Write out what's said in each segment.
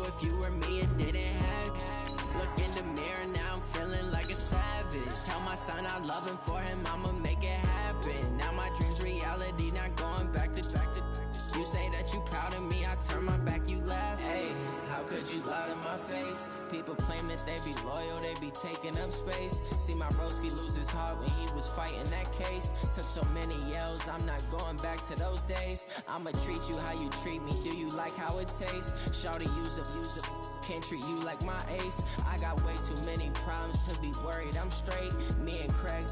if you were me, it didn't happen. Look in the mirror, now I'm feeling like a savage. Tell my son I love him, for him I'ma make it happen. Now my dream's reality, not going back to. You say that you proud of me, I turn my back, you laugh. Hey, how could you lie to my face? People claim that they be loyal, they be taking up space. See my broski lose his heart when he was fighting that case. Took so many yells, I'm not going back to those days. I'ma treat you how you treat me, do you like how it tastes? Shawty, use up, can't treat you like my ace. I got way too many problems to be worried, I'm straight. Me and Craig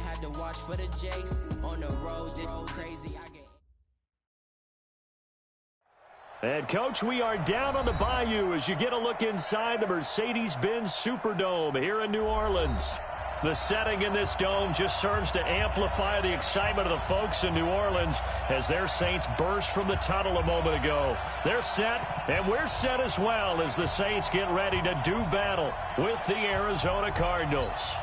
had to watch for the Jakes. On the road, this crazy, I get... And, Coach, we are down on the Bayou as you get a look inside the Mercedes-Benz Superdome here in New Orleans. The setting in this dome just serves to amplify the excitement of the folks in New Orleans as their Saints burst from the tunnel a moment ago. They're set, and we're set as well as the Saints get ready to do battle with the Arizona Cardinals.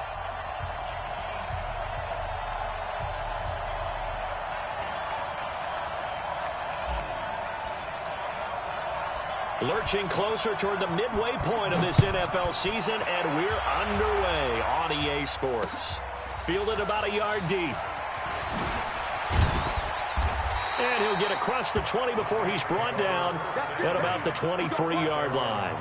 Lurching closer toward the midway point of this NFL season, and we're underway on EA Sports. Fielded about a yard deep. And he'll get across the 20 before he's brought down at about the 23-yard line.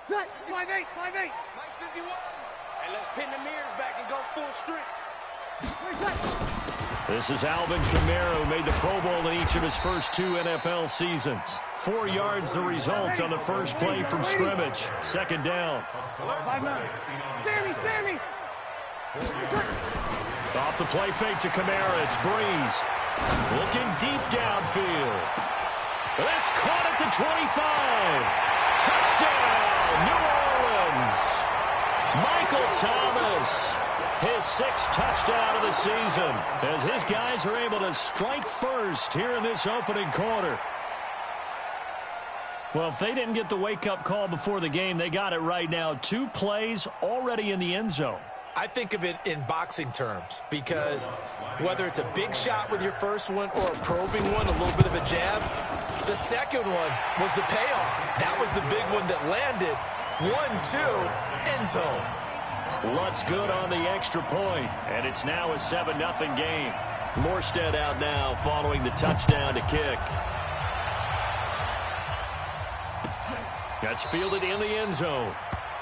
Right, 5'8", 5'8". Mike 51. And let's pin the mirrors back and go full strength. This is Alvin Kamara, who made the Pro Bowl in each of his first 2 NFL seasons. 4 yards the result on the first play from scrimmage. Second down. Sammy! Off the play fake to Kamara, it's Breeze. Looking deep downfield. That's caught at the 25. Touchdown, New Orleans. Michael Thomas, his 6th touchdown of the season, as his guys are able to strike first here in this opening quarter. Well, if they didn't get the wake-up call before the game, they got it right now. 2 plays already in the end zone. I think of it in boxing terms, because whether it's a big shot with your first one or a probing one, a little bit of a jab, the second one was the payoff. That was the big one that landed. 1-2, end zone. Lutz good on the extra point, and it's now a 7-0 game. Morstead out now following the touchdown to kick. That's fielded in the end zone.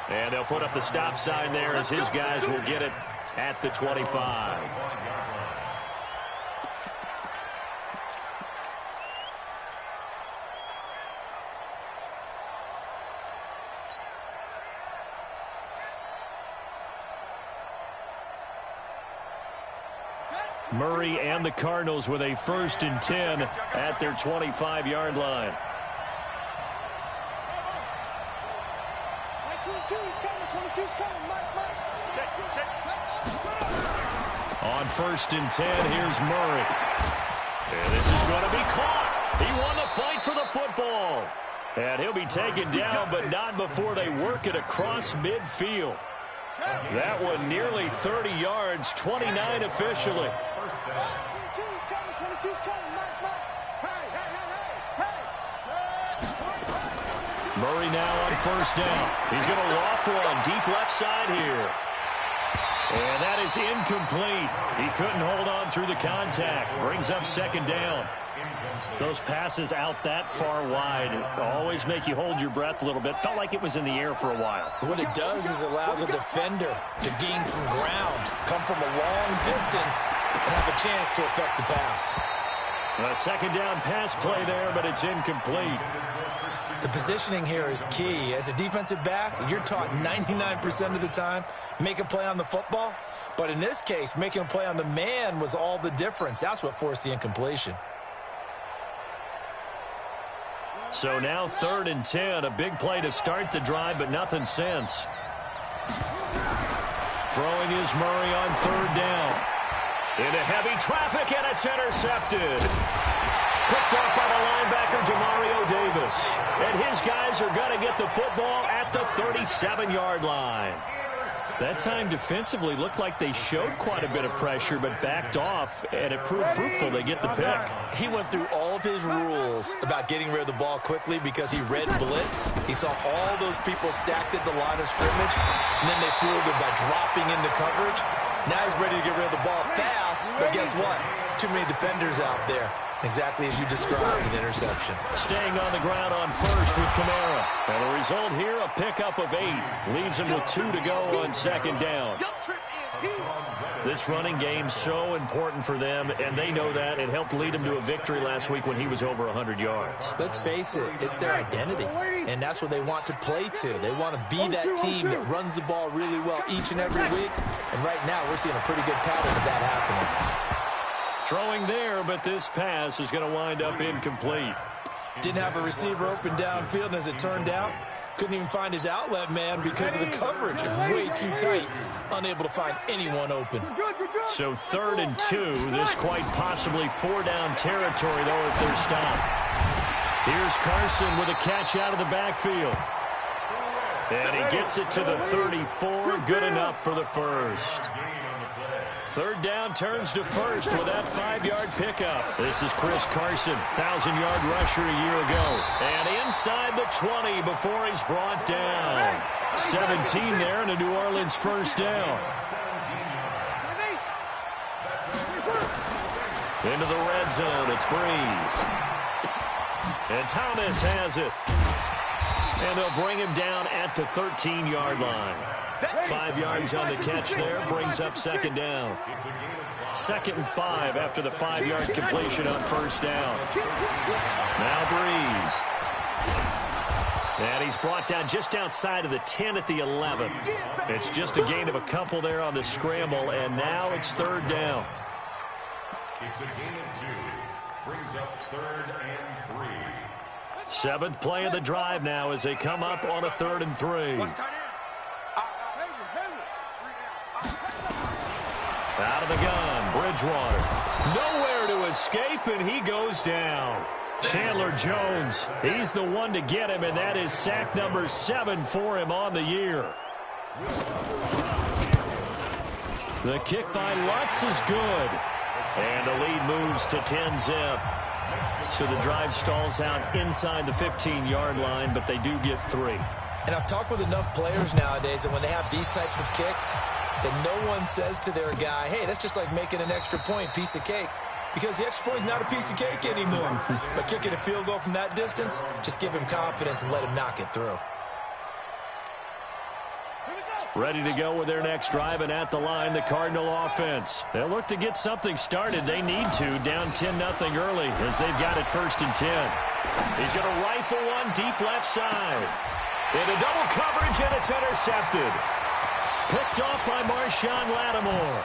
And they'll put up the stop sign there as his guys will get it at the 25. Murray and the Cardinals with a 1st and 10 at their 25-yard line. On 1st and 10, here's Murray. And this is going to be caught. He won the fight for the football. And he'll be taken down, but not before they work it across midfield. That one nearly 30 yards, 29 officially. Murray now on 1st down. He's going to loft one deep left side here. And that is incomplete. He couldn't hold on through the contact. Brings up 2nd down. Those passes out that far wide always make you hold your breath a little bit. Felt like it was in the air for a while. What it does is allows a defender to gain some ground, come from a long distance, and have a chance to affect the pass. A 2nd down pass play there, but it's incomplete. The positioning here is key. As a defensive back, you're taught 99% of the time, make a play on the football. But in this case, making a play on the man was all the difference. That's what forced the incompletion. So now 3rd and 10. A big play to start the drive, but nothing since. Throwing is Murray on 3rd down. Into heavy traffic, and it's intercepted. Picked up by the linebacker, Demario Davis. And his guys are going to get the football at the 37-yard line. That time defensively looked like they showed quite a bit of pressure, but backed off, and it proved fruitful. They get the pick. He went through all of his rules about getting rid of the ball quickly because he read blitz. He saw all those people stacked at the line of scrimmage, and then they fooled him by dropping into coverage. Now he's ready to get rid of the ball fast, but guess what? Too many defenders out there. Exactly as you described, an interception. Staying on the ground on 1st with Kamara. And the result here, a pickup of 8. Leaves him with 2 to go on 2nd down. This running game so important for them, and they know that. It helped lead him to a victory last week when he was over 100 yards. Let's face it, it's their identity, and that's what they want to play to. They want to be that team that runs the ball really well each and every week, and right now we're seeing a pretty good pattern of that happening. Throwing there, but this pass is going to wind up incomplete. Didn't have a receiver open downfield, and as it turned out, couldn't even find his outlet man because of the coverage. It was way too tight, unable to find anyone open. So 3rd and 2, this quite possibly 4-down territory, though, if they're stopped. Here's Carson with a catch out of the backfield. And he gets it to the 34, good enough for the first. 3rd down turns to 1st with that 5-yard pickup. This is Chris Carson, 1,000-yard rusher a year ago. And inside the 20 before he's brought down. 17 there and a New Orleans 1st down. Into the red zone, it's Breeze. And Thomas has it. And they'll bring him down at the 13-yard line. 5 yards on the catch there, brings up 2nd down. 2nd and 5 after the 5-yard completion on 1st down. Now Breeze. And he's brought down just outside of the 10 at the 11. It's just a gain of a couple there on the scramble, and now it's 3rd down. It's a gain of 2. Brings up 3rd and 3. 7th play of the drive now as they come up on a 3rd and 3. Out of the gun, Bridgewater. Nowhere to escape, and he goes down. Chandler Jones, he's the one to get him, and that is sack number 7 for him on the year. The kick by Lutz is good. And the lead moves to 10-zip. So the drive stalls out inside the 15-yard line, but they do get 3. And I've talked with enough players nowadays that when they have these types of kicks, that no one says to their guy, hey, that's just like making an extra point, piece of cake. Because the extra point is not a piece of cake anymore. But kicking a field goal from that distance, just give him confidence and let him knock it through. Ready to go with their next drive, and at the line, the Cardinal offense. They'll look to get something started. They need to, down 10-0 early, as they've got it 1st and 10. He's going to rifle one deep left side. Into double coverage, and it's intercepted. Picked off by Marshawn Lattimore.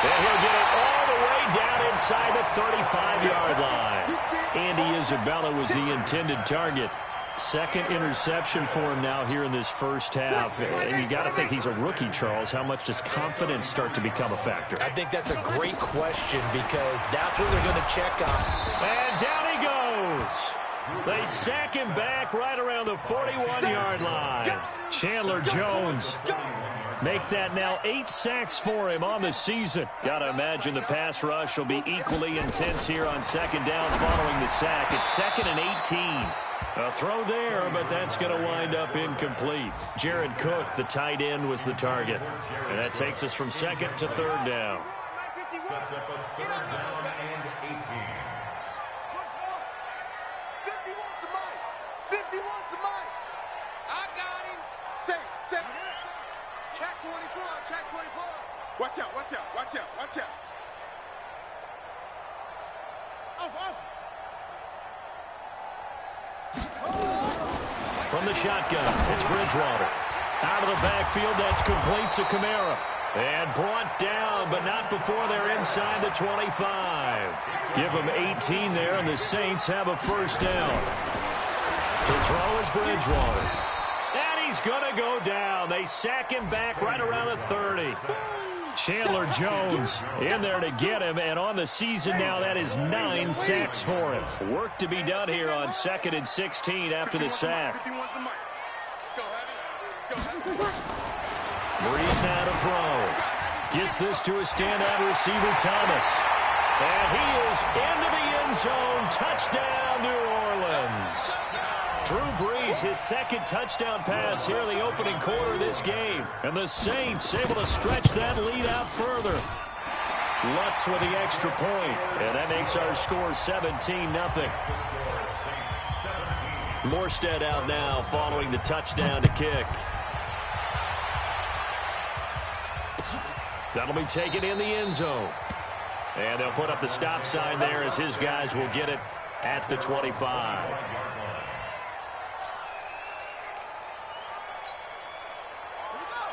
And he'll get it all the way down inside the 35-yard line. Andy Isabella was the intended target. 2nd interception for him now here in this first half. And you got to think he's a rookie, Charles. How much does confidence start to become a factor? I think that's a great question because that's what they're going to check on. And down he goes. They sack him back right around the 41-yard line. Chandler Jones make that now 8 sacks for him on the season. Got to imagine the pass rush will be equally intense here on 2nd down following the sack. It's 2nd and 18. A throw there, but that's going to wind up incomplete. Jared Cook, the tight end, was the target. And that takes us from 2nd to 3rd down. Sets up a 3rd down and 18. 50 wants the mic. I got him. Say. Check 24. Check 24. Watch out. Watch out. Watch out. Watch out. Off. From the shotgun, it's Bridgewater. Out of the backfield, that's complete to Kamara. And brought down, but not before they're inside the 25. Give them 18 there, and the Saints have a first down. To throw is Bridgewater. And he's going to go down. They sack him back right around the 30. Chandler Jones in there to get him, and on the season now, that is 9 sacks for him. Work to be done here on 2nd and 16 after the sack. Breeze now to throw. Gets this to a standout receiver, Thomas. And he is into the end zone. Touchdown, New Orleans. Drew Brees, his second touchdown pass here in the opening quarter of this game. And the Saints able to stretch that lead out further. Lutz with the extra point. And that makes our score 17-0. Morstead out now following the touchdown to kick. That'll be taken in the end zone. And they'll put up the stop sign there as his guys will get it at the 25.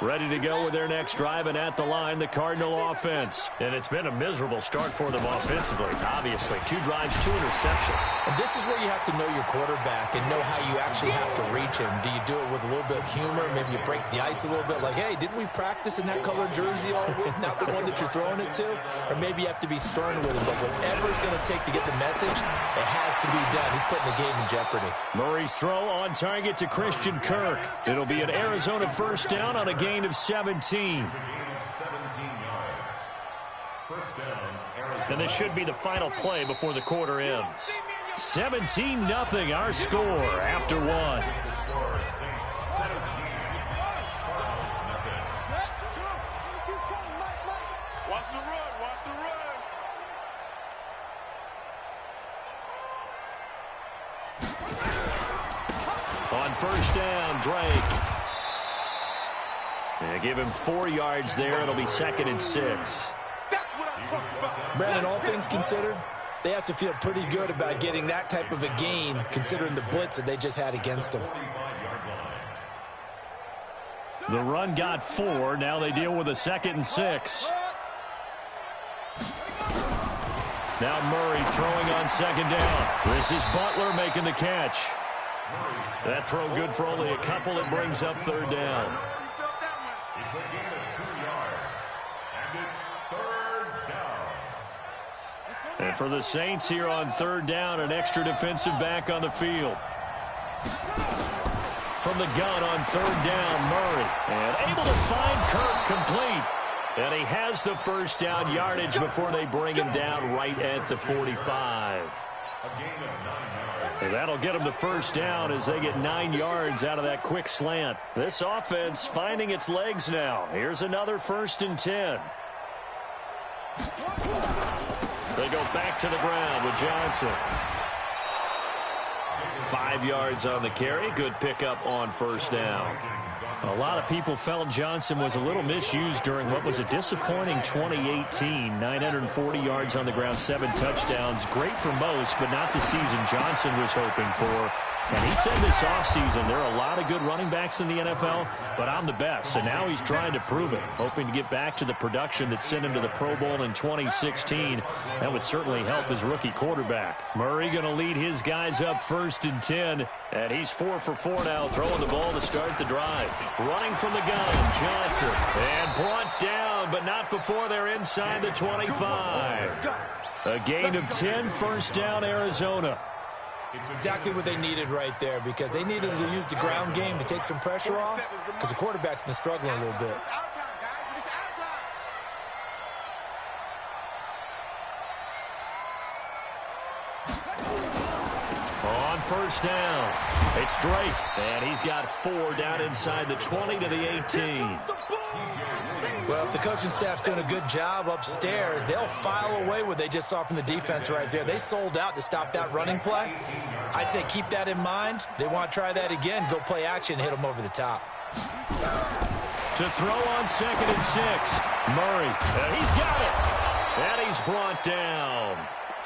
Ready to go with their next drive, and at the line, the Cardinal offense. And it's been a miserable start for them offensively, obviously. 2 drives, 2 interceptions. And this is where you have to know your quarterback and know how you actually have to reach him. Do you do it with a little bit of humor? Maybe you break the ice a little bit, like, hey, didn't we practice in that colored jersey all week? Not the one that you're throwing it to? Or maybe you have to be stern with him. But whatever it's going to take to get the message, it has to be done. He's putting the game in jeopardy. Murray's throw on target to Christian Kirk. It'll be an Arizona first down on a gain of 17. And this should be the final play before the quarter ends. 17-0 our score after 1. Watch the run, watch the run. On first down, Drake. And give him 4 yards there. It'll be 2nd and 6. That's what I'm talking about. Brandon, all things considered, they have to feel pretty good about getting that type of a gain, considering the blitz that they just had against them. The run got 4. Now they deal with a 2nd and 6. Now Murray throwing on 2nd down. This is Butler making the catch. That throw good for only a couple. It brings up 3rd down. It's a gain of 2 yards, and it's 3rd down. And for the Saints here on 3rd down, an extra defensive back on the field. From the gun on 3rd down, Murray. And able to find Kirk complete. And he has the first down yardage before they bring him down right at the 45. A gain of 9 yards. And that'll get them the first down as they get 9 yards out of that quick slant. This offense finding its legs now. Here's another 1st and 10. They go back to the ground with Johnson. 5 yards on the carry. Good pickup on first down. A lot of people felt Johnson was a little misused during what was a disappointing 2018. 940 yards on the ground, 7 touchdowns. Great for most, but not the season Johnson was hoping for. And he said this offseason, there are a lot of good running backs in the NFL, but I'm the best. And now he's trying to prove it, hoping to get back to the production that sent him to the Pro Bowl in 2016. That would certainly help his rookie quarterback. Murray going to lead his guys up 1st and 10. And he's 4 for 4 now, throwing the ball to start the drive. Running from the gun, Johnson. And brought down, but not before they're inside the 25. A gain of 10, first down, Arizona. Exactly what they needed right there, because they needed to use the ground game to take some pressure off, because the quarterback's been struggling a little bit. On first down, it's Drake, and he's got 4 down inside the 20 to the 18. Well, if the coaching staff's doing a good job upstairs, they'll file away what they just saw from the defense right there. They sold out to stop that running play. I'd say keep that in mind. They want to try that again, go play action, hit them over the top. To throw on 2nd and 6, Murray, and he's got it. And he's brought down.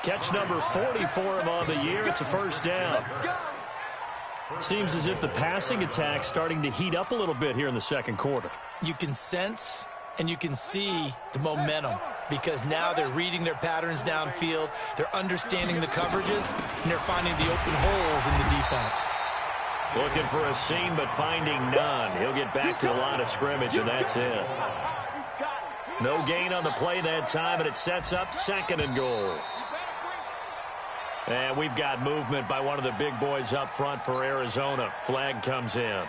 Catch number 40 for him on the year. It's a first down. Seems as if the passing attack's starting to heat up a little bit here in the second quarter. You can sense and you can see the momentum because now they're reading their patterns downfield, they're understanding the coverages, and they're finding the open holes in the defense. Looking for a seam, but finding none. He'll get back to the line of scrimmage, and that's it. No gain on the play that time, and it sets up 2nd and goal. And we've got movement by one of the big boys up front for Arizona. Flag comes in.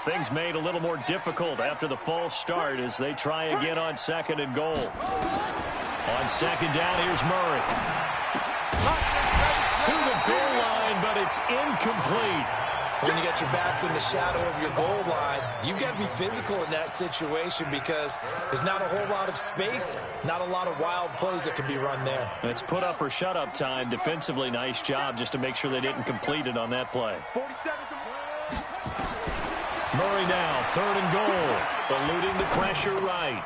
Things made a little more difficult after the false start as they try again on 2nd and goal. On 2nd down, here's Murray. To the goal line, but it's incomplete. When you got your backs in the shadow of your goal line, you've got to be physical in that situation because there's not a whole lot of space, not a lot of wild plays that can be run there. It's put up or shut up time. Defensively, nice job just to make sure they didn't complete it on that play. Murray now, 3rd and goal. Eluding the pressure right.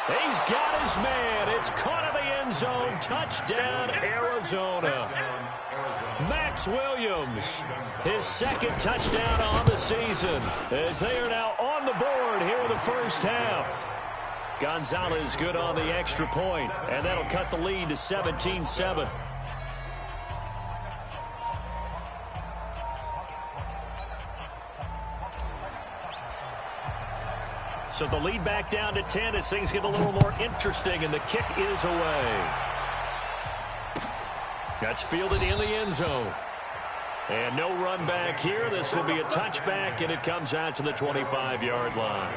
He's got his man. It's caught in the end zone. Touchdown, Arizona. Max Williams, his 2nd touchdown on the season, as they are now on the board here in the first half. Gonzalez good on the extra point, and that'll cut the lead to 17-7. So the lead back down to 10 as things get a little more interesting, and the kick is away. That's fielded in the end zone. And no run back here. This will be a touchback, and it comes out to the 25-yard line.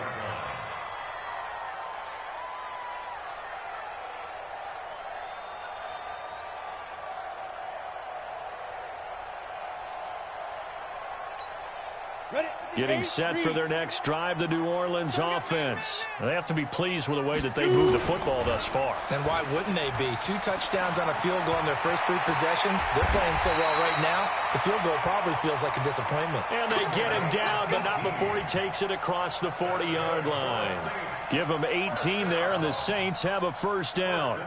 Getting set for their next drive, the New Orleans offense. They have to be pleased with the way that they moved the football thus far. And why wouldn't they be? 2 touchdowns on a field goal in their first 3 possessions. They're playing so well right now, the field goal probably feels like a disappointment. And they get him down, but not before he takes it across the 40-yard line. Give him 18 there, and the Saints have a first down.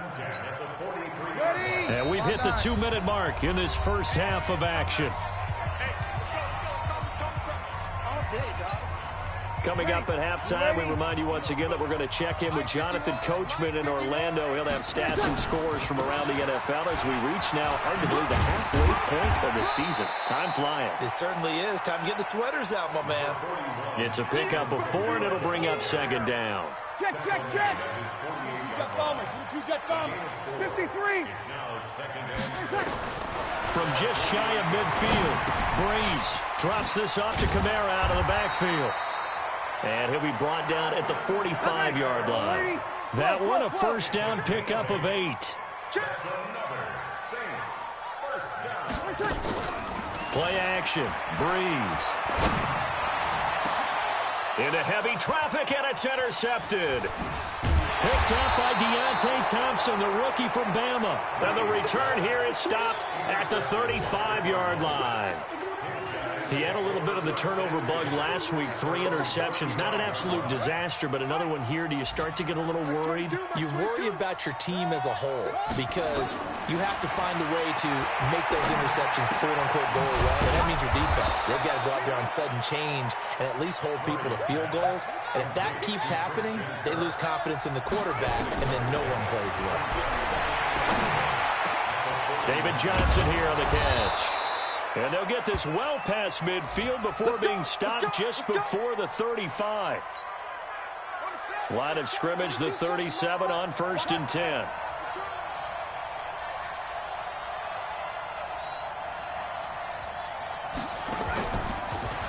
And we've hit the 2-minute mark in this first half of action. Coming up at halftime, we remind you once again that we're going to check in with Jonathan Coachman in Orlando. He'll have stats and scores from around the NFL as we reach now, hard to believe, the halfway point of the season. Time flying. It certainly is. Time to get the sweaters out, my man. It's a pickup of 4, and it'll bring up 2nd down. Check. Jet bombers. 53. From just shy of midfield, Breeze drops this off to Kamara out of the backfield. And he'll be brought down at the 45-yard line. That one a first down pickup of 8. Play action. Breeze. Into heavy traffic, and it's intercepted. Picked up by Deontay Thompson, the rookie from Bama. And the return here is stopped at the 35-yard line. He had a little bit of the turnover bug last week, 3 interceptions. Not an absolute disaster, but another one here. Do you start to get a little worried? You worry about your team as a whole because you have to find a way to make those interceptions, quote-unquote, go away. And that means your defense. They've got to go out there on sudden change and at least hold people to field goals. And if that keeps happening, they lose confidence in the quarterback, and then no one plays well. David Johnson here on the catch. And they'll get this well past midfield before being stopped just before the 35. Line of scrimmage, the 37 on 1st and 10.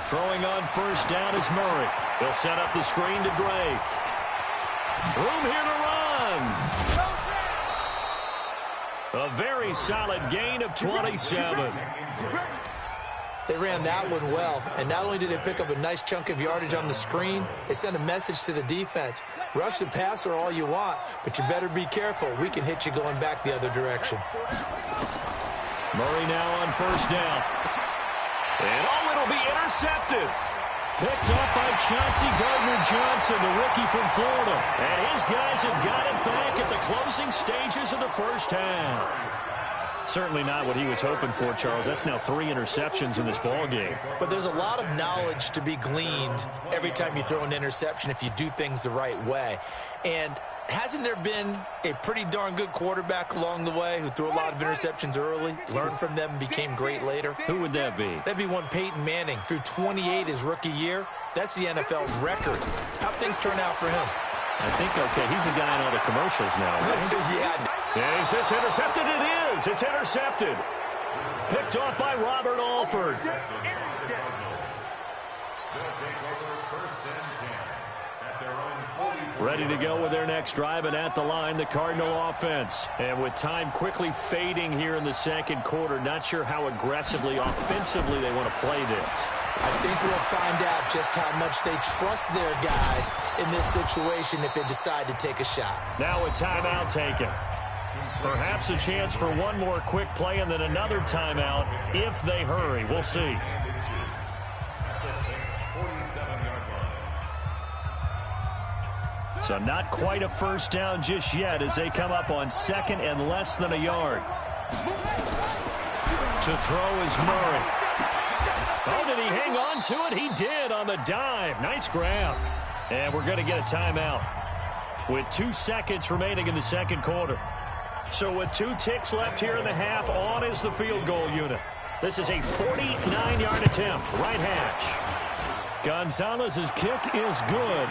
Throwing on first down is Murray. He'll set up the screen to Drake. Room here to run. A very solid gain of 27. They ran that one well, and not only did they pick up a nice chunk of yardage on the screen, they sent a message to the defense. Rush the passer all you want, but you better be careful. We can hit you going back the other direction. Murray now on first down. And it'll be intercepted. Picked up by Chauncey Gardner-Johnson, the rookie from Florida. And his guys have got it back at the closing stages of the first half. Certainly not what he was hoping for, Charles. That's now 3 interceptions in this ball game. But there's a lot of knowledge to be gleaned every time you throw an interception if you do things the right way. And hasn't there been a pretty darn good quarterback along the way who threw a lot of interceptions early, learned from them, and became great later? Who would that be? That'd be one Peyton Manning. Threw 28 his rookie year. That's the NFL record. How'd things turn out for him? I think, okay, he's a guy in all the commercials now, right? Yeah. Is this intercepted? It is. It's intercepted. Picked off by Robert Alford. Ready to go with their next drive, and at the line, the Cardinal offense. And with time quickly fading here in the second quarter, not sure how aggressively, offensively they want to play this. I think we'll find out just how much they trust their guys in this situation if they decide to take a shot. Now a timeout taken. Perhaps a chance for one more quick play and then another timeout if they hurry. We'll see. So not quite a first down just yet as they come up on second and less than a yard. To throw is Murray. Oh, did he hang on to it? He did on the dive. Nice grab. And we're going to get a timeout with 2 seconds remaining in the second quarter. So with 2 ticks left here in the half, on is the field goal unit. This is a 49-yard attempt, right hash. Gonzalez's kick is good.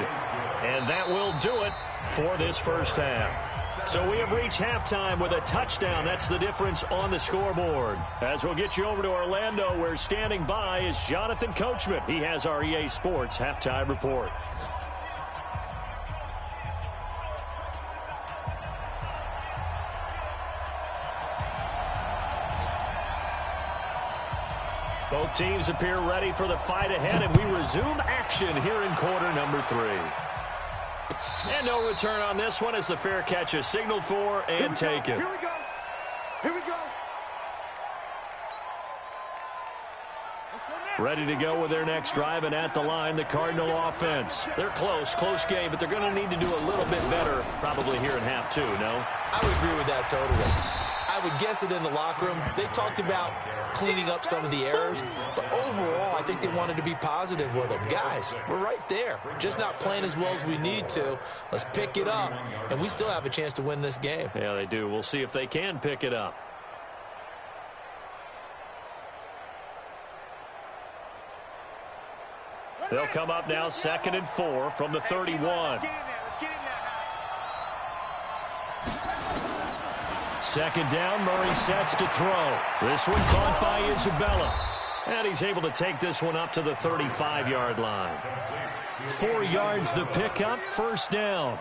And that will do it for this first half. So we have reached halftime with a touchdown. That's the difference on the scoreboard. As we'll get you over to Orlando, where standing by is Jonathan Coachman. He has our EA Sports halftime report. Both teams appear ready for the fight ahead, and we resume action here in quarter number 3. And no return on this one as the fair catch is signaled for and taken. Here we go. Here we go. Ready to go with their next drive, and at the line, the Cardinal offense. They're close game, but they're going to need to do a little bit better probably here in half 2, no? I would agree with that totally. I would guess it in the locker room. They talked about cleaning up some of the errors, but overall, I think they wanted to be positive with them. Guys, we're right there. Just not playing as well as we need to. Let's pick it up, and we still have a chance to win this game. Yeah, they do. We'll see if they can pick it up. They'll come up now 2nd and 4 from the 31. Second down, Murray sets to throw. This one caught by Isabella. And he's able to take this one up to the 35-yard line. 4 yards the pickup, first down.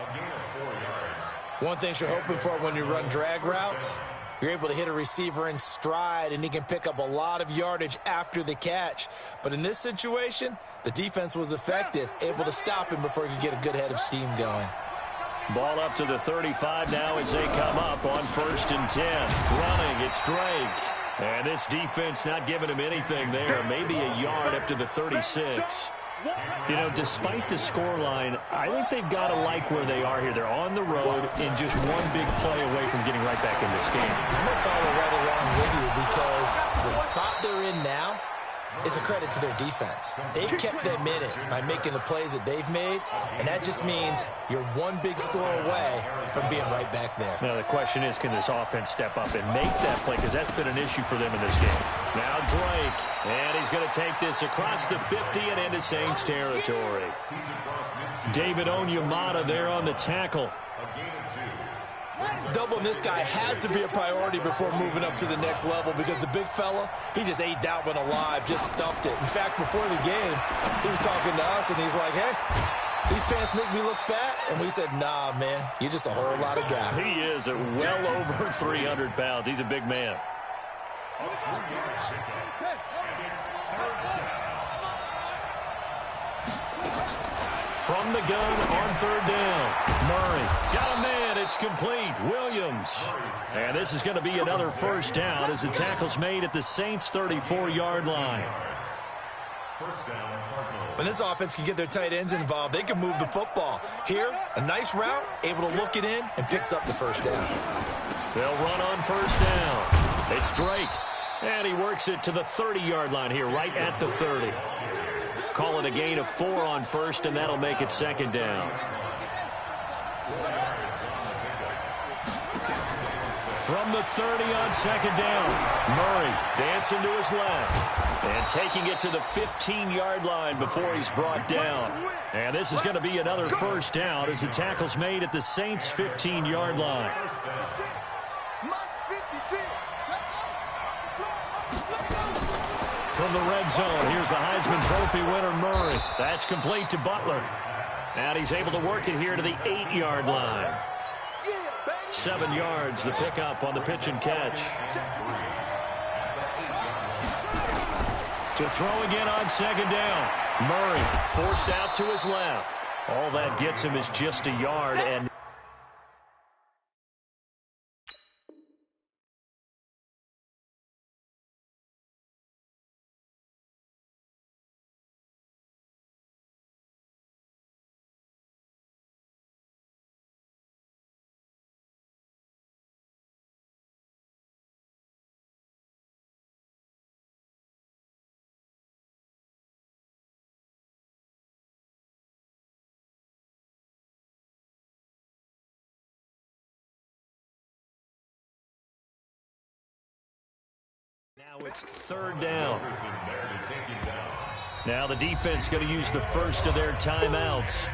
One thing you're hoping for when you run drag routes, you're able to hit a receiver in stride, and he can pick up a lot of yardage after the catch. But in this situation, the defense was effective, able to stop him before he could get a good head of steam going. Ball up to the 35 now as they come up on 1st and 10. Running, it's Drake. And this defense not giving him anything there. Maybe a yard up to the 36. You know, despite the scoreline, I think they've got to like where they are here. They're on the road and just one big play away from getting right back in this game. I'm going to follow right along with you because the spot they're in now is a credit to their defense. They've kept them in it by making the plays that they've made, and that just means you're one big score away from being right back there. Now the question is, can this offense step up and make that play? Because that's been an issue for them in this game. Now Drake, and he's going to take this across the 50 and into Saints territory. David Onyemata there on the tackle. Doubling this guy has to be a priority before moving up to the next level because the big fella, he just ate that one alive, just stuffed it. In fact, before the game, he was talking to us, and he's like, hey, these pants make me look fat. And we said, nah, man, you're just a whole lot of guy. He is at well over 300 pounds. He's a big man. From the gun on 3rd down. Murray got a man. It's complete. Williams. And this is going to be another first down as the tackle's made at the Saints' 34-yard line. When this offense can get their tight ends involved, they can move the football. Here, a nice route, able to look it in, and picks up the first down. They'll run on 1st down. It's Drake. And he works it to the 30-yard line here, right at the 30. Call it a gain of 4 on first, and that'll make it second down. From the 30 on second down, Murray dancing to his left and taking it to the 15-yard line before he's brought down. And this is going to be another first down as the tackle's made at the Saints' 15-yard line. From the red zone, here's the Heisman Trophy winner, Murray. That's complete to Butler. And he's able to work it here to the 8-yard line. 7 yards, the pickup on the pitch and catch. To throw again on second down. Murray forced out to his left. All that gets him is just a yard. And now it's third down. Now the defense going to use the first of their timeouts.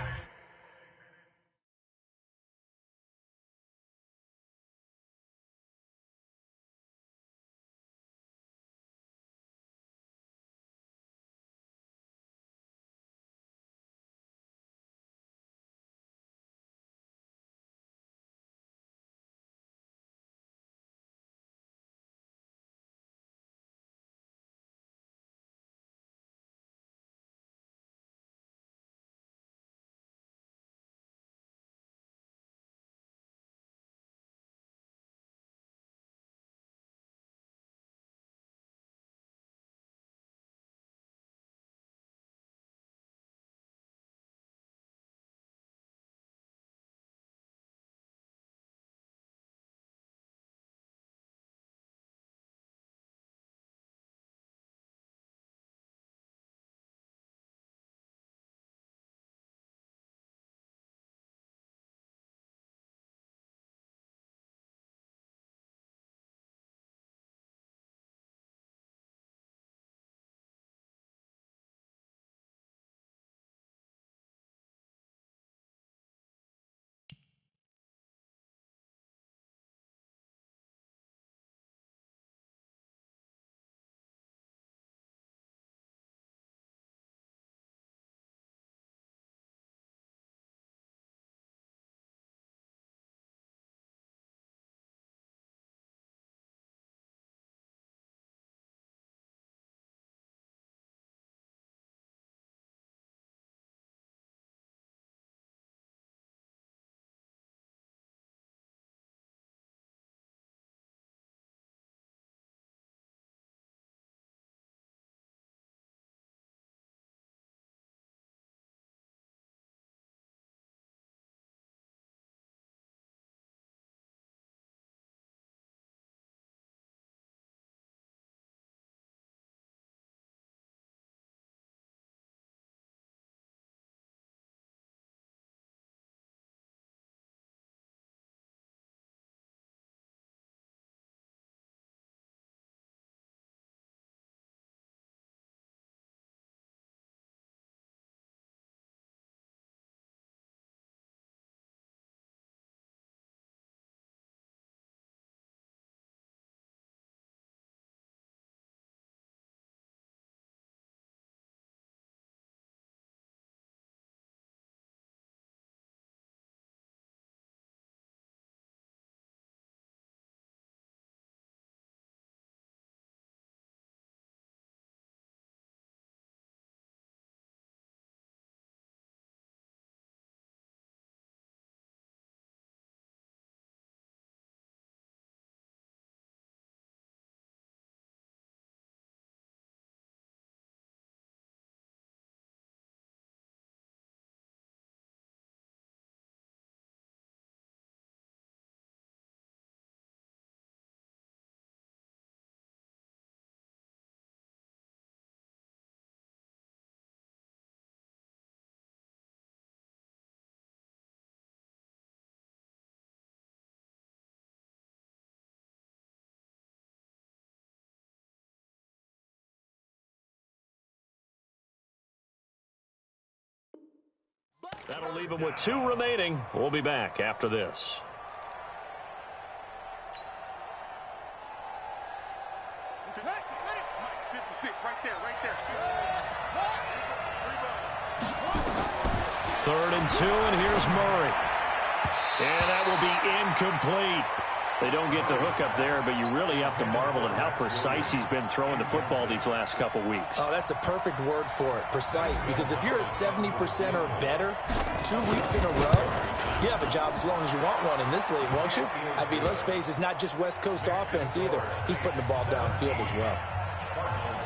That'll leave him with 2 remaining. We'll be back after this. Hey, 56, right there. 3rd and 2, and here's Murray. And that will be incomplete. They don't get the hook up there, but you really have to marvel at how precise he's been throwing the football these last couple weeks. Oh, that's the perfect word for it, precise, because if you're at 70% or better 2 weeks in a row, you have a job as long as you want one in this league, won't you? I mean, let's face it, it's not just West Coast offense either. He's putting the ball downfield as well.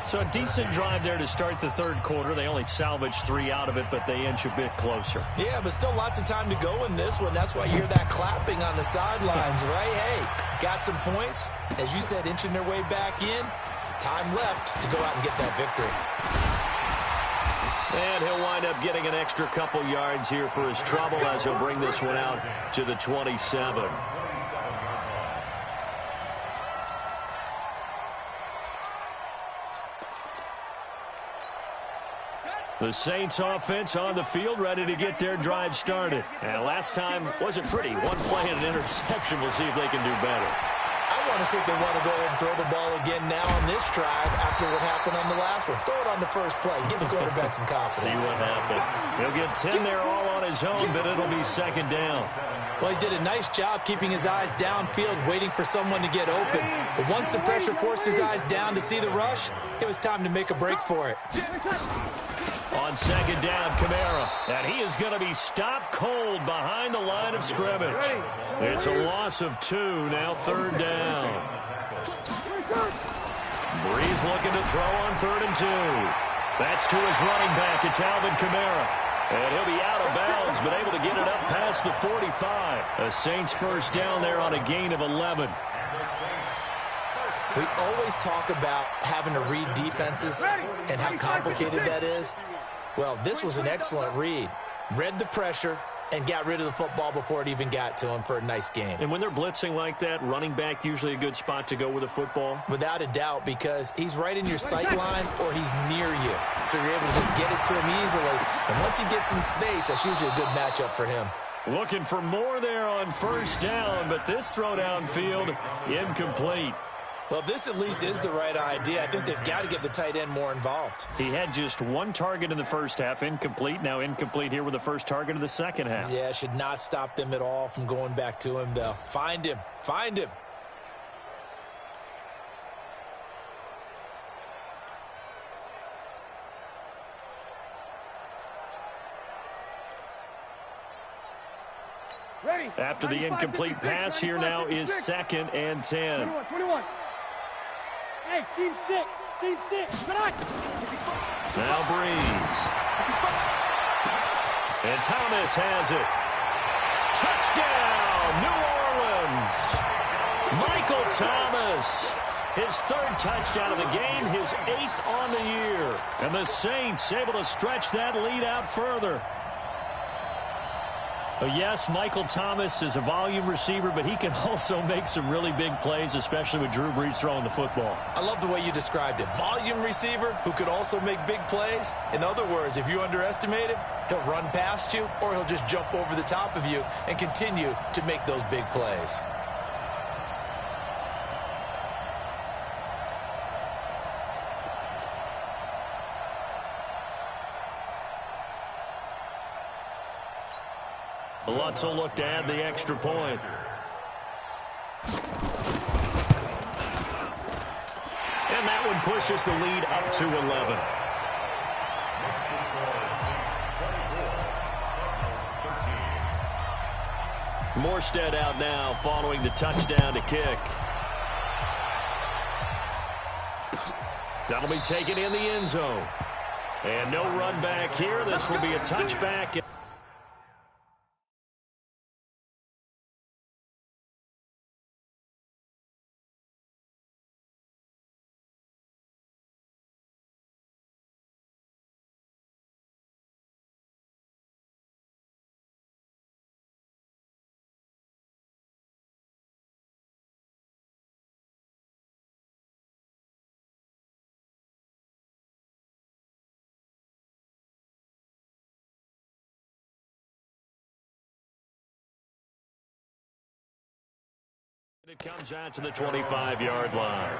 So a decent drive there to start the 3rd quarter. They only salvaged 3 out of it, but they inch a bit closer. Yeah, but still lots of time to go in this one. That's why you hear that clapping on the sidelines, right? Hey, got some points. As you said, inching their way back in. Time left to go out and get that victory. And he'll wind up getting an extra couple yards here for his trouble as he'll bring this one out to the 27. The Saints offense on the field, ready to get their drive started. And last time wasn't pretty. 1 play and an interception. We'll see if they can do better. I want to see if they want to go ahead and throw the ball again now on this drive after what happened on the last one. Throw it on the first play. Give the quarterback some confidence. See what happens. He'll get 10 there all on his own, but it'll be 2nd down. Well, he did a nice job keeping his eyes downfield, waiting for someone to get open. But once the pressure forced his eyes down to see the rush, it was time to make a break for it. On 2nd down, Kamara. And he is going to be stopped cold behind the line of scrimmage. It's a loss of 2, now 3rd down. Breeze looking to throw on 3rd and 2. That's to his running back. It's Alvin Kamara. And he'll be out of bounds, but able to get it up past the 45. The Saints 1st down there on a gain of 11. We always talk about having to read defenses and how complicated that is. Well, this was an excellent read. Read the pressure and got rid of the football before it even got to him for a nice game. And when they're blitzing like that, running back usually a good spot to go with the football? Without a doubt, because he's right in your sight line or he's near you. So you're able to just get it to him easily. And once he gets in space, that's usually a good matchup for him. Looking for more there on 1st down, but this throw downfield incomplete. Well, this at least is the right idea. I think they've got to get the tight end more involved. He had just 1 target in the 1st half, incomplete. Now incomplete here with the 1st target of the 2nd half. Yeah, should not stop them at all from going back to him, though. Find him. Find him. Ready. After the incomplete pass, here now is 2nd and 10. 21. Hey, Steve 6. Steve 6. Now Breeze. And Thomas has it. Touchdown, New Orleans. Michael Thomas. His 3rd touchdown of the game, his 8th on the year. And the Saints able to stretch that lead out further. Yes, Michael Thomas is a volume receiver, but he can also make some really big plays, especially with Drew Brees throwing the football. I love the way you described it. Volume receiver who could also make big plays. In other words, if you underestimate him, he'll run past you or he'll just jump over the top of you and continue to make those big plays. Lutz will look to add the extra point. And that one pushes the lead up to 11. Morstead out now following the touchdown to kick. That'll be taken in the end zone. And no run back here. This will be a touchback. It comes out to the 25-yard line.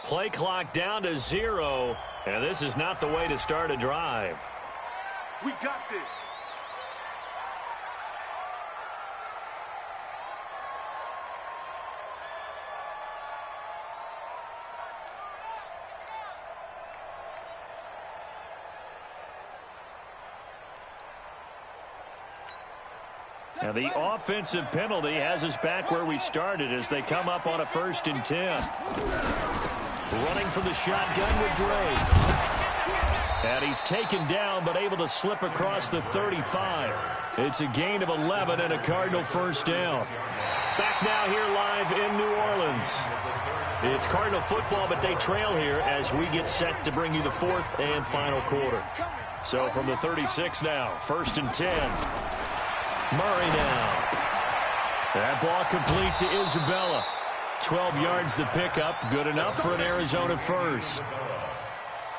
Play clock down to 0, and this is not the way to start a drive. We got this. Now the offensive penalty has us back where we started as they come up on a 1st and 10. Running from the shotgun with Dre. And he's taken down but able to slip across the 35. It's a gain of 11 and a Cardinal 1st down. Back now here live in New Orleans. It's Cardinal football, but they trail here as we get set to bring you the 4th and final quarter. So from the 36 now, 1st and 10. Murray now. That ball complete to Isabella. 12 yards the pickup. Good enough for an Arizona 1st.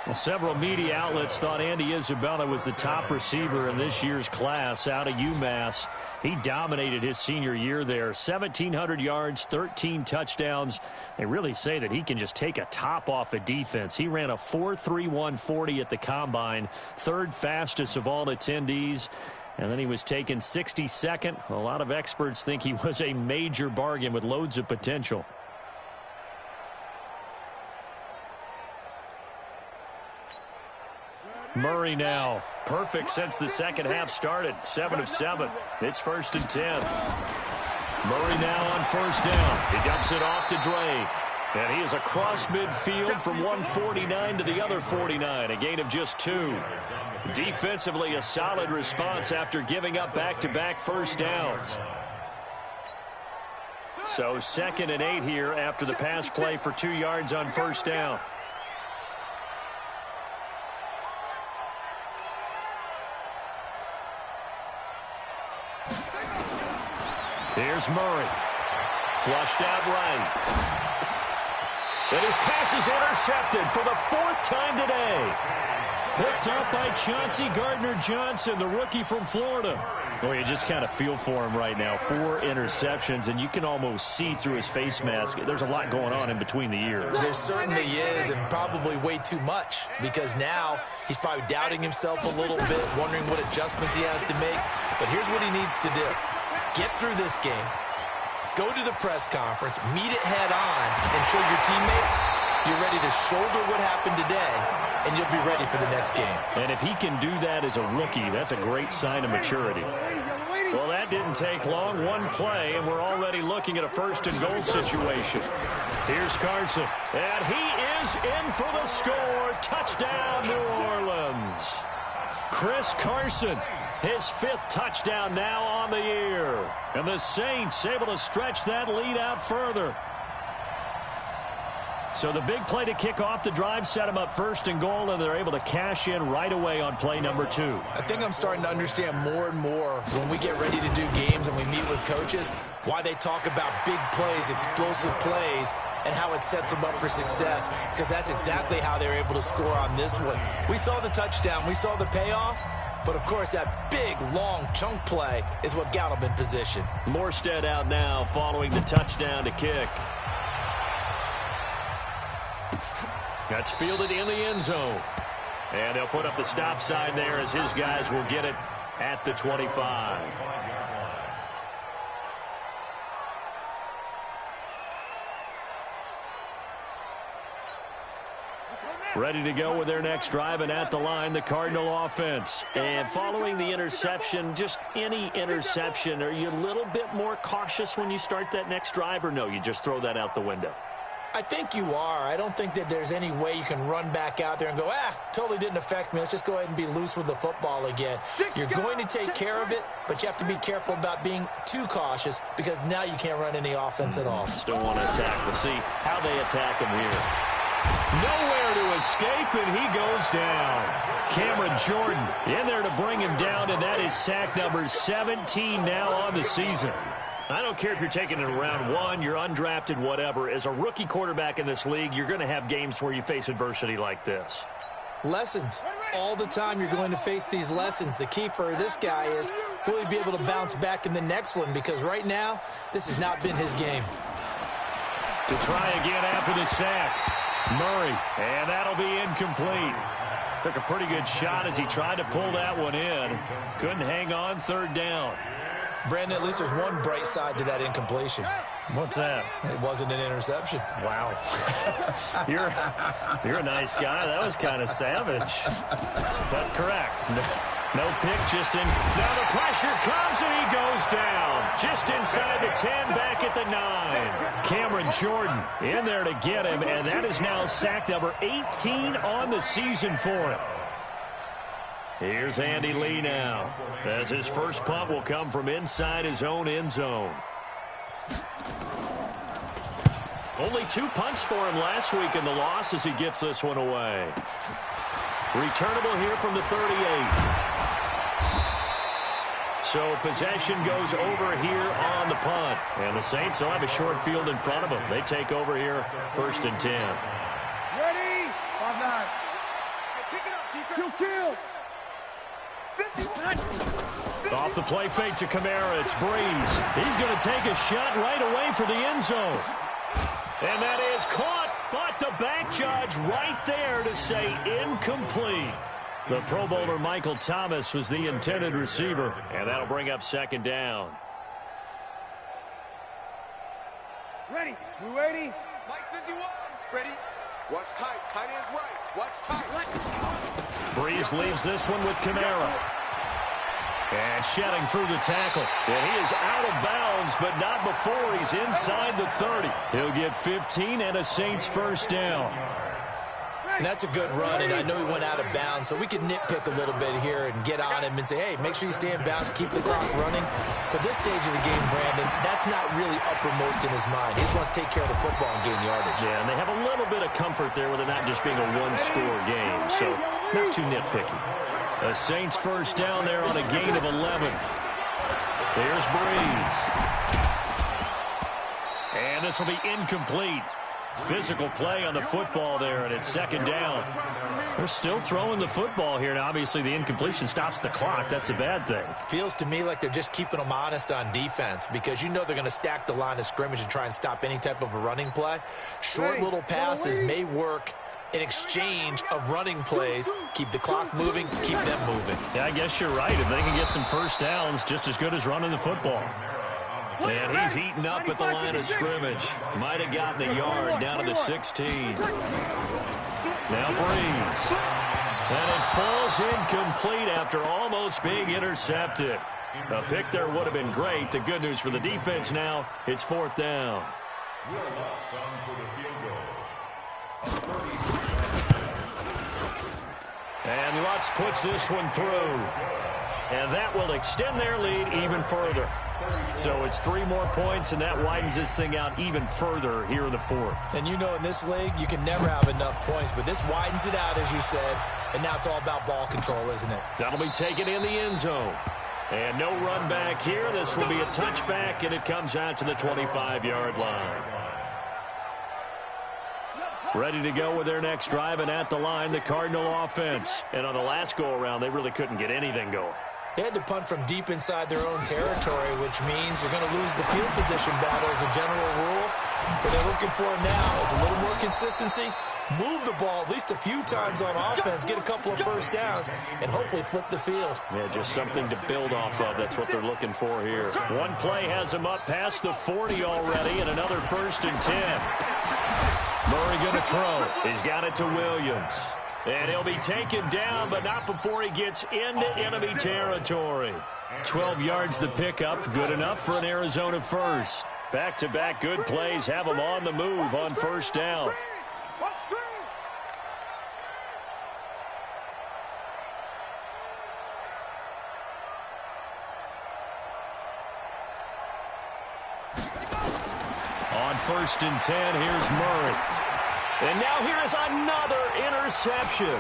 Well, several media outlets thought Andy Isabella was the top receiver in this year's class out of UMass. He dominated his senior year there. 1,700 yards, 13 touchdowns. They really say that he can just take a top off a defense. He ran a 4.31 40 at the Combine, 3rd fastest of all attendees. And then he was taken 62nd. A lot of experts think he was a major bargain with loads of potential. Murray now. Perfect since the second half started. 7 of 7. It's 1st and 10. Murray now on 1st down. He dumps it off to Dre. And he is across midfield from 149 to the other 49. A gain of just 2. Defensively, a solid response after giving up back-to-back 1st downs. So 2nd and 8 here after the pass play for 2 yards on 1st down. Here's Murray. Flushed out right. And his pass is intercepted for the 4th time today. Picked up by Chauncey Gardner-Johnson, the rookie from Florida. Well, you just kind of feel for him right now. 4 interceptions, and you can almost see through his face mask. There's a lot going on in between the ears. There certainly is, and probably way too much, because now he's probably doubting himself a little bit, wondering what adjustments he has to make. But here's what he needs to do. Get through this game. Go to the press conference, meet it head on, and show your teammates you're ready to shoulder what happened today, and you'll be ready for the next game. And if he can do that as a rookie, that's a great sign of maturity. Well, that didn't take long. 1 play, and we're already looking at a 1st and goal situation. Here's Carson, and he is in for the score. Touchdown, New Orleans. Chris Carson. His 5th touchdown now on the year. And the Saints able to stretch that lead out further. So the big play to kick off the drive set them up 1st and goal, and they're able to cash in right away on play number 2. I think I'm starting to understand more and more when we get ready to do games and we meet with coaches why they talk about big plays, explosive plays, and how it sets them up for success, because that's exactly how they're able to score on this one. We saw the touchdown. We saw the payoff. But, of course, that big, long chunk play is what got him in position. Morstead out now following the touchdown to kick. That's fielded in the end zone. And they'll put up the stop sign there as his guys will get it at the 25. Ready to go with their next drive, and at the line, the Cardinal offense. And following the interception, just any interception, are you a little bit more cautious when you start that next drive, or no, you just throw that out the window? I think you are. I don't think that there's any way you can run back out there and go, totally didn't affect me. Let's just go ahead and be loose with the football again. You're going to take care of it, but you have to be careful about being too cautious, because now you can't run any offense at all. Still want to attack. We'll see how they attack him here. Nowhere to escape, and he goes down. Cameron Jordan in there to bring him down, and that is sack number 17 now on the season. I don't care if you're taking it in round 1, you're undrafted, whatever. As a rookie quarterback in this league, you're going to have games where you face adversity like this. Lessons. All the time you're going to face these lessons. The key for this guy is, will he be able to bounce back in the next one? Because right now, this has not been his game. To try again after the sack. Murray, and that'll be incomplete. Took a pretty good shot as he tried to pull that one in. Couldn't hang on, third down. Brandon, at least there's one bright side to that incompletion. What's that? It wasn't an interception. Wow. You're a nice guy. That was kind of savage. But correct. No pick, just in. Now the pressure comes, and he goes down. Just inside the 10, back at the 9. Cameron Jordan in there to get him, and that is now sack number 18 on the season for him. Here's Andy Lee now, as his first punt will come from inside his own end zone. Only 2 punts for him last week in the loss as he gets this one away. Returnable here from the 38. So possession goes over here on the punt. And the Saints will have a short field in front of them. They take over here, 1st and 10. Ready? 5-9. Pick it up, defense. Kill. 51. Off the play fake to Kamara, it's Breeze. He's going to take a shot right away for the end zone. And that is caught, but the back judge right there to say incomplete. The Pro Bowler Michael Thomas was the intended receiver, and that'll bring up 2nd down. Ready? We ready? Mike 51. Ready? Watch tight. Tight ends right. Watch tight. Breeze leaves this one with Kamara. And shedding through the tackle. And he is out of bounds, but not before he's inside the 30. He'll get 15 and a Saints first down. And that's a good run, and I know he went out of bounds, so we could nitpick a little bit here and get on him and say, hey, make sure you stay in bounds, keep the clock running. But this stage of the game, Brandon, that's not really uppermost in his mind. He just wants to take care of the football and gain yardage. Yeah, and they have a little bit of comfort there with it not just being a one-score game, so not too nitpicky. The Saints first down there on a gain of 11. There's Breeze. And this will be incomplete. Physical play on the football there, and it's 2nd down. They're still throwing the football here, and obviously the incompletion stops the clock. That's a bad thing. Feels to me like they're just keeping them honest on defense because you know they're going to stack the line of scrimmage and try and stop any type of a running play. Short little passes may work in exchange of running plays. Keep the clock moving, keep them moving. Yeah, I guess you're right. If they can get some first downs, just as good as running the football. And he's heating up at the line of scrimmage. Might have gotten a yard down to the 16. Now Breeze. And it falls incomplete after almost being intercepted. A pick there would have been great. The good news for the defense now, it's 4th down. And Lutz puts this one through. And that will extend their lead even further. So it's 3 more points, and that widens this thing out even further here in the 4th. And you know in this league, you can never have enough points, but this widens it out, as you said, and now it's all about ball control, isn't it? That'll be taken in the end zone. And no run back here. This will be a touchback, and it comes out to the 25-yard line. Ready to go with their next drive, and at the line, the Cardinal offense. And on the last go-around, they really couldn't get anything going. They had to punt from deep inside their own territory, which means you're going to lose the field position battle as a general rule. What they're looking for now is a little more consistency, move the ball at least a few times on offense, get a couple of first downs, and hopefully flip the field. Yeah, just something to build off of. That's what they're looking for here. One play has them up past the 40 already, and another 1st and 10. Murray going to throw. He's got it to Williams. And he'll be taken down, but not before he gets into enemy territory. 12 yards the pickup. Good enough for an Arizona first. Back-to-back good plays have them on the move on 1st down. On 1st and 10, here's Murray. And now here is another interception.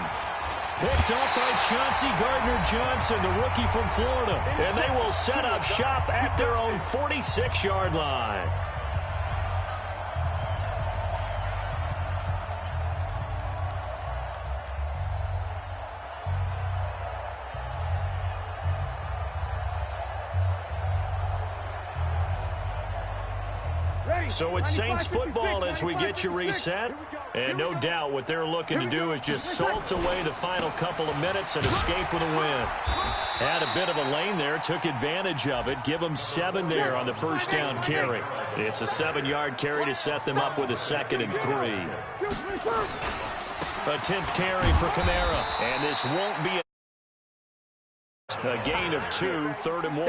Picked up by Chauncey Gardner-Johnson, the rookie from Florida. And they will set up shop at their own 46-yard line. So it's Saints football as we get you reset. And no doubt what they're looking to do is just salt away the final couple of minutes and escape with a win. Had a bit of a lane there, took advantage of it. Give them 7 there on the first down carry. It's a 7-yard carry to set them up with a 2nd and 3. A 10th carry for Kamara. And this won't be a gain of 2, 3rd and 1.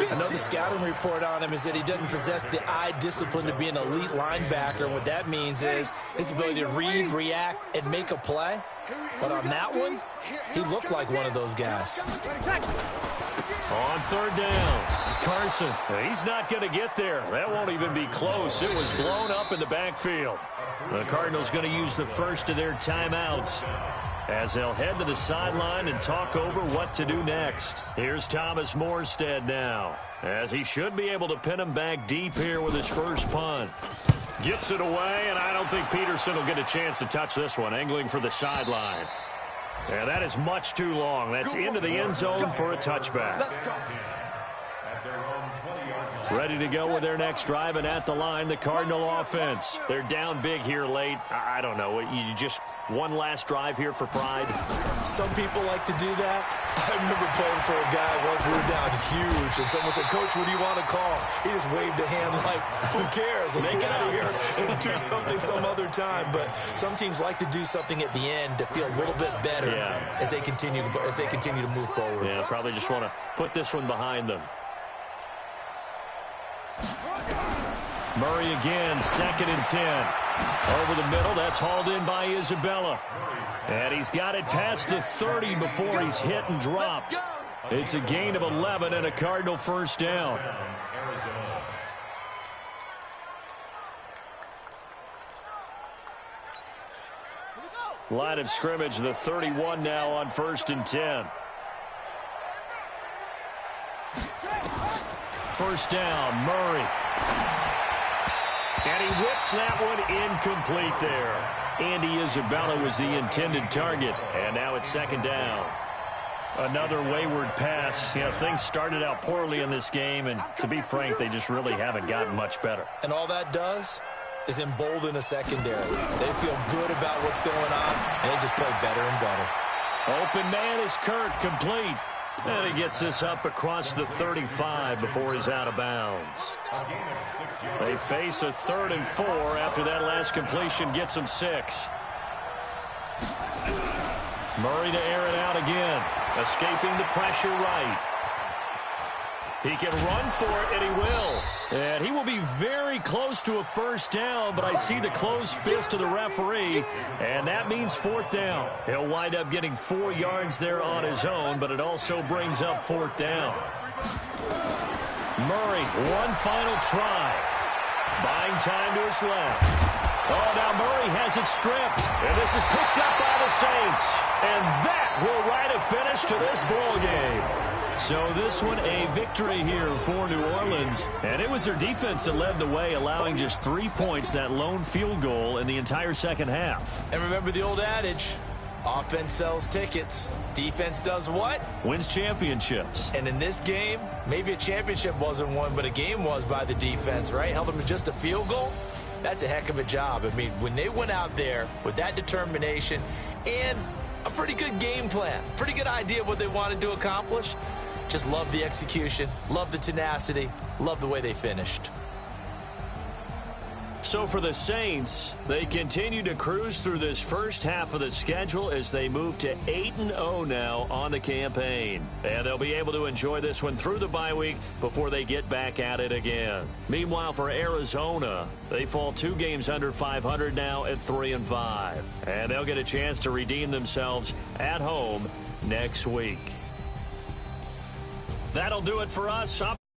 I know the scouting report on him is that he doesn't possess the eye discipline to be an elite linebacker. And what that means is his ability to read, react, and make a play. But on that one, he looked like one of those guys. On 3rd down, Carson. He's not going to get there. That won't even be close. It was blown up in the backfield. The Cardinals going to use the first of their timeouts as they'll head to the sideline and talk over what to do next. Here's Thomas Morstead now, as he should be able to pin him back deep here with his first punt. Gets it away, and I don't think Peterson will get a chance to touch this one, angling for the sideline. And that is much too long. That's into the end zone for a touchback. Ready to go with their next drive, and at the line, the Cardinal offense. They're down big here late. I don't know. You just one last drive here for pride? Some people like to do that. I remember playing for a guy once. We were down huge, and someone said, "Coach, what do you want to call?" He just waved a hand like, "Who cares? Let's get out of here and do something some other time." But some teams like to do something at the end to feel a little bit better as they continue to move forward. Yeah, probably just want to put this one behind them. Murray again, 2nd and 10. Over the middle, that's hauled in by Isabella. And he's got it past the 30 before he's hit and dropped. It's a gain of 11 and a Cardinal first down. Line of scrimmage, the 31 now on 1st and 10. First down, Murray. And he whips that one incomplete there. Andy Isabella was the intended target. And now it's 2nd down. Another wayward pass. You know, things started out poorly in this game, and to be frank, they just really haven't gotten much better. And all that does is embolden a secondary. They feel good about what's going on, and they just play better and better. Open man is Kirk, complete. And he gets this up across the 35 before he's out of bounds. They face a 3rd and 4 after that last completion gets them 6. Murray to air it out again, escaping the pressure right. He can run for it, and he will. And he will be very close to a first down, but I see the closed fist of the referee, and that means 4th down. He'll wind up getting 4 yards there on his own, but it also brings up 4th down. Murray, one final try. Buying time to his left. Oh, now Murray has it stripped, and this is picked up by the Saints. And that will write a finish to this ball game. So this one a victory here for New Orleans. And it was their defense that led the way, allowing just 3 points, that lone field goal in the entire second half. And remember the old adage, offense sells tickets. Defense does what? Wins championships. And in this game, maybe a championship wasn't won, but a game was by the defense, right? Held them to just a field goal. That's a heck of a job. I mean, when they went out there with that determination and a pretty good game plan, pretty good idea of what they wanted to accomplish, just love the execution, love the tenacity, love the way they finished. So for the Saints, they continue to cruise through this first half of the schedule as they move to 8-0 now on the campaign. And they'll be able to enjoy this one through the bye week before they get back at it again. Meanwhile, for Arizona, they fall 2 games under 500 now at 3-5. And they'll get a chance to redeem themselves at home next week. That'll do it for us.